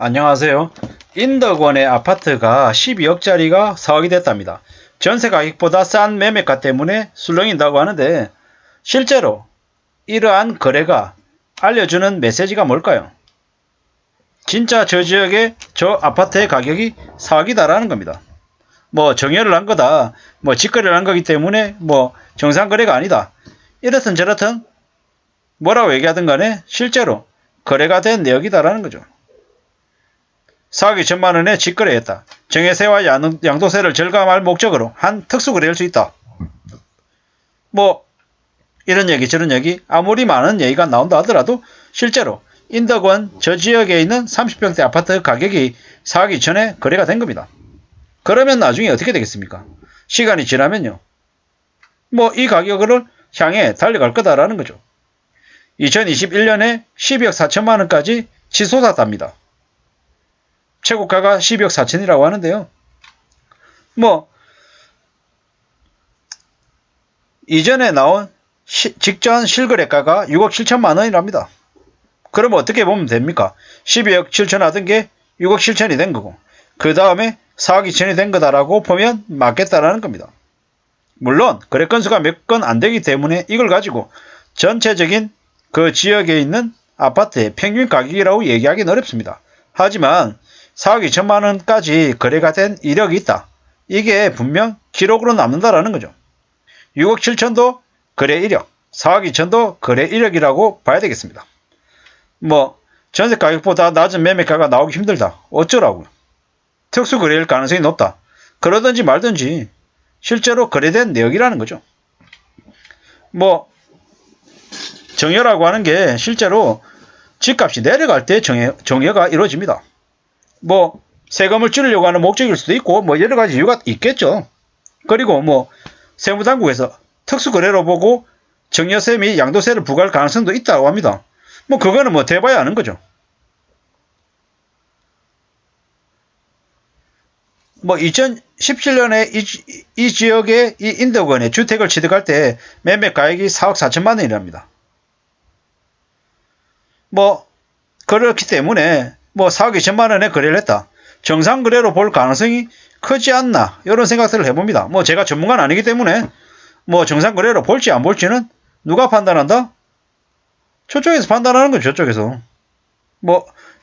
안녕하세요. 인덕원의 아파트가 12억짜리가 4억이 됐답니다. 전세 가격보다 싼 매매가 때문에 술렁인다고 하는데 실제로 이러한 거래가 알려주는 메시지가 뭘까요? 진짜 저 지역의 저 아파트의 가격이 4억이다라는 겁니다. 정여를 한 거다. 직거래를 한 거기 때문에 정상 거래가 아니다. 이렇든 저렇든 뭐라고 얘기하든 간에 실제로 거래가 된 내역이다라는 거죠. 4억 2천만 원에 직거래했다. 정해세와 양도세를 절감할 목적으로 한 특수거래일 수 있다. 이런 얘기 저런 얘기 아무리 많은 얘기가 나온다 하더라도 실제로 인덕원 저 지역에 있는 30평대 아파트 가격이 4억 2천에 거래가 된 겁니다. 그러면 나중에 어떻게 되겠습니까? 시간이 지나면요. 이 가격을 향해 달려갈 거다라는 거죠. 2021년에 12억 4천만 원까지 치솟았답니다. 최고가가 12억 4천이라고 하는데요. 이전에 나온 직전 실거래가가 6억 7천만 원이랍니다. 그럼 어떻게 보면 됩니까? 12억 7천 하던 게 6억 7천이 된 거고 그 다음에 4억 2천이 된 거다라고 보면 맞겠다라는 겁니다. 물론 거래 건수가 몇 건 안 되기 때문에 이걸 가지고 전체적인 그 지역에 있는 아파트의 평균 가격이라고 얘기하기는 어렵습니다. 하지만 4억 2천만 원까지 거래가 된 이력이 있다. 이게 분명 기록으로 남는다라는 거죠. 6억 7천도 거래 이력, 4억 2천도 거래 이력이라고 봐야 되겠습니다. 전세 가격보다 낮은 매매가가 나오기 힘들다. 어쩌라고요? 특수 거래일 가능성이 높다. 그러든지 말든지 실제로 거래된 내역이라는 거죠. 정여라고 하는 게 실제로 집값이 내려갈 때 정여가 이루어집니다. 세금을 줄이려고 하는 목적일 수도 있고 여러 가지 이유가 있겠죠. 그리고 세무당국에서 특수거래로 보고 정여세 및 양도세를 부과할 가능성도 있다고 합니다. 그거는 돼봐야 아는 거죠. 2017년에 이 지역의 이 인덕원에 주택을 취득할 때 매매 가액이 4억 4천만 원이랍니다. 그렇기 때문에 4억 2천만 원에 거래를 했다. 정상 거래로 볼 가능성이 크지 않나 이런 생각들을 해봅니다. 제가 전문가는 아니기 때문에 정상 거래로 볼지 안 볼지는 누가 판단한다? 저쪽에서 판단하는 거죠. 저쪽에서.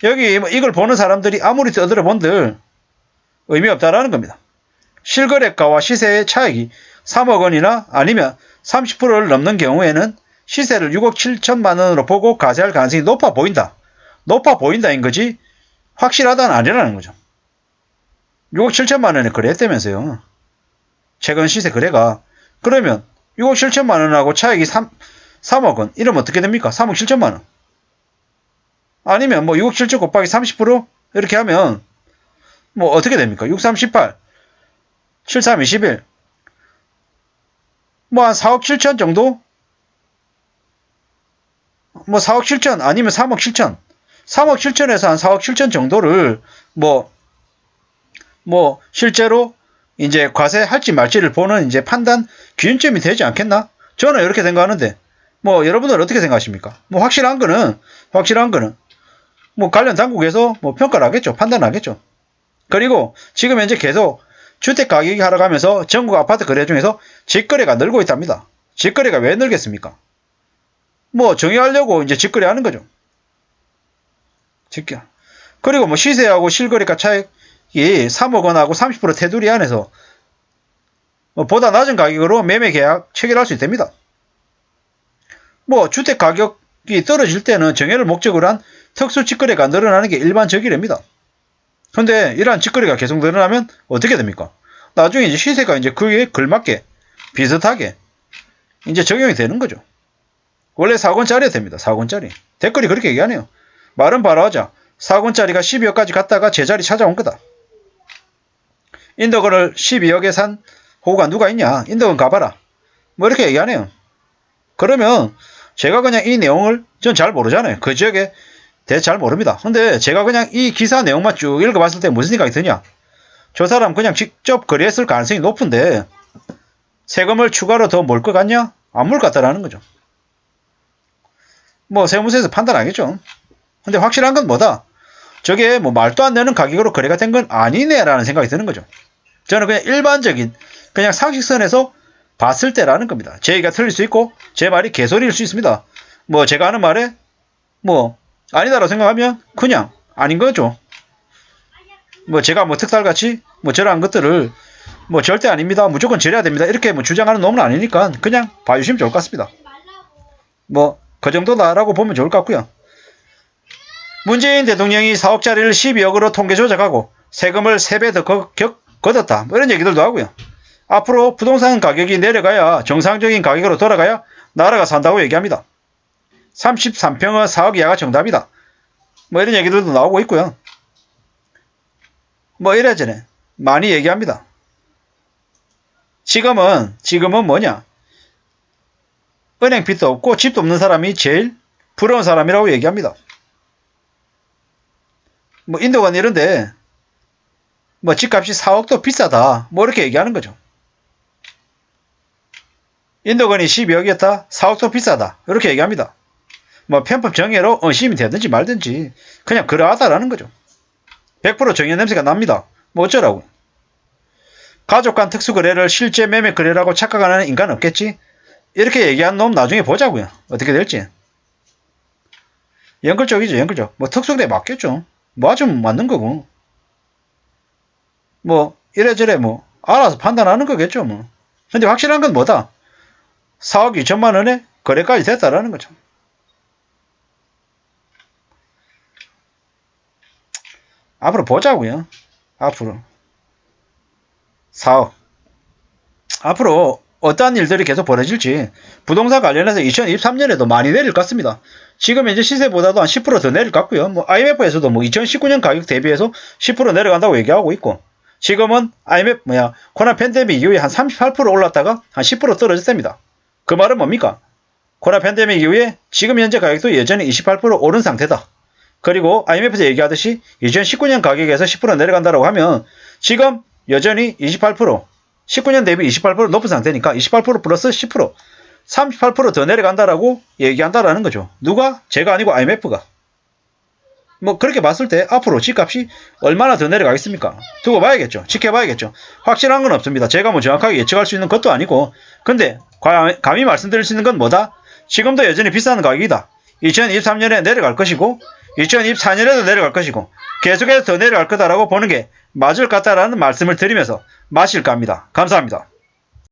여기 이걸 보는 사람들이 아무리 떠들어 본들 의미 없다라는 겁니다. 실거래가와 시세의 차익이 3억 원이나 아니면 30%를 넘는 경우에는 시세를 6억 7천만 원으로 보고 가세할 가능성이 높아 보인다. 높아 보인다인 거지 확실하다는 아니라는 거죠. 6억 7천만 원에 거래했다면서요. 최근 시세 거래가. 그러면 6억 7천만 원하고 차익이 3억 원. 이러면 어떻게 됩니까? 3억 7천만 원. 아니면 6억 7천 곱하기 30% 이렇게 하면 어떻게 됩니까? 6, 3, 18, 7, 3, 21. 한 4억 7천 정도? 4억 7천 아니면 3억 7천. 3억 7천에서 한 4억 7천 정도를 실제로 이제 과세할지 말지를 보는 이제 판단 기준점이 되지 않겠나? 저는 이렇게 생각하는데 여러분들 어떻게 생각하십니까? 확실한 거는 관련 당국에서 평가를 하겠죠. 판단하겠죠. 그리고 지금 현재 계속 주택 가격이 하락하면서 전국 아파트 거래 중에서 직거래가 늘고 있답니다. 직거래가 왜 늘겠습니까? 정의하려고 이제 직거래 하는 거죠. 그리고 시세하고 실거래가 차익이 3억 원하고 30% 테두리 안에서 보다 낮은 가격으로 매매 계약 체결할 수 있답니다. 주택 가격이 떨어질 때는 정해를 목적으로 한 특수 직거래가 늘어나는 게 일반적이랍니다. 근데 이러한 직거래가 계속 늘어나면 어떻게 됩니까? 나중에 이제 시세가 이제 그에 걸맞게 비슷하게 이제 적용이 되는 거죠. 원래 4억원짜리가 됩니다. 4억원짜리. 댓글이 그렇게 얘기하네요. 말은 바로 하자. 4억원짜리가 12억까지 갔다가 제자리 찾아온 거다. 인덕원을 12억에 산 호구가 누가 있냐? 인덕원 가봐라. 이렇게 얘기하네요. 그러면 제가 그냥 이 내용을 전 잘 모르잖아요. 그 지역에 대해 잘 모릅니다. 근데 제가 그냥 이 기사 내용만 쭉 읽어봤을 때 무슨 생각이 드냐? 저 사람 그냥 직접 거래했을 가능성이 높은데 세금을 추가로 더 몰 것 같냐? 안 물 것 같다라는 거죠. 세무서에서 판단하겠죠. 근데 확실한 건 뭐다? 저게 뭐 말도 안 되는 가격으로 거래가 된 건 아니네라는 생각이 드는 거죠. 저는 그냥 일반적인 그냥 상식선에서 봤을 때라는 겁니다. 제 얘기가 틀릴 수 있고 제 말이 개소리일 수 있습니다. 뭐 제가 하는 말에 뭐 아니다라고 생각하면 그냥 아닌 거죠. 뭐 제가 뭐 특살같이 뭐 저러한 것들을 뭐 절대 아닙니다. 무조건 저래야 됩니다. 이렇게 뭐 주장하는 놈은 아니니까 그냥 봐주시면 좋을 것 같습니다. 뭐 그 정도다라고 보면 좋을 것 같고요. 문재인 대통령이 4억짜리를 12억으로 통계 조작하고 세금을 3배 더 걷었다. 뭐 이런 얘기들도 하고요. 앞으로 부동산 가격이 내려가야 정상적인 가격으로 돌아가야 나라가 산다고 얘기합니다. 33평은 4억 이하가 정답이다. 뭐 이런 얘기들도 나오고 있고요. 뭐 이래저래 많이 얘기합니다. 지금은 뭐냐? 은행 빚도 없고 집도 없는 사람이 제일 부러운 사람이라고 얘기합니다. 뭐 인도가 이런데 뭐 집값이 4억도 비싸다. 뭐 이렇게 얘기하는 거죠. 인도건이 12억이었다. 4억도 비싸다. 이렇게 얘기합니다. 뭐 편법 정예로 의심이 되든지 말든지 그냥 그러하다라는 거죠. 100% 정예 냄새가 납니다. 뭐 어쩌라고. 가족 간 특수거래를 실제 매매 거래라고 착각하는 인간 없겠지? 이렇게 얘기한 놈 나중에 보자고요. 어떻게 될지. 연끌적이죠. 연끌적. 뭐 특수거래 맞겠죠. 맞으면 맞는 거고. 뭐 이래저래 뭐 알아서 판단하는 거겠죠. 뭐. 근데 확실한 건 뭐다? 4억 2천만 원에 거래까지 됐다라는 거죠. 앞으로 보자고요. 앞으로 4억. 앞으로 어떠한 일들이 계속 벌어질지 부동산 관련해서 2023년에도 많이 내릴 것 같습니다. 지금 현재 시세보다도 한 10% 더 내릴 것 같고요. 뭐 IMF에서도 뭐 2019년 가격 대비해서 10% 내려간다고 얘기하고 있고 지금은 IMF 코로나 팬데믹 이후에 한 38% 올랐다가 한 10% 떨어졌답니다. 그 말은 뭡니까? 코로나 팬데믹 이후에 지금 현재 가격도 여전히 28% 오른 상태다. 그리고 IMF에서 얘기하듯이 2019년 가격에서 10% 내려간다고 하면 지금 여전히 28% 19년 대비 28% 높은 상태니까 28% 플러스 10% 38%더 내려간다라고 얘기한다라는 거죠. 누가? 제가 아니고 IMF가. 뭐 그렇게 봤을 때 앞으로 집값이 얼마나 더 내려가겠습니까? 두고 봐야겠죠. 지켜봐야겠죠. 확실한 건 없습니다. 제가 뭐 정확하게 예측할 수 있는 것도 아니고 근데 감히 말씀드릴 수 있는 건 뭐다? 지금도 여전히 비싼 가격이다. 2023년에 내려갈 것이고 2024년에도 내려갈 것이고 계속해서 더 내려갈 거다라고 보는 게 맞을 것 같다라는 말씀을 드리면서 마실까 합니다. 감사합니다.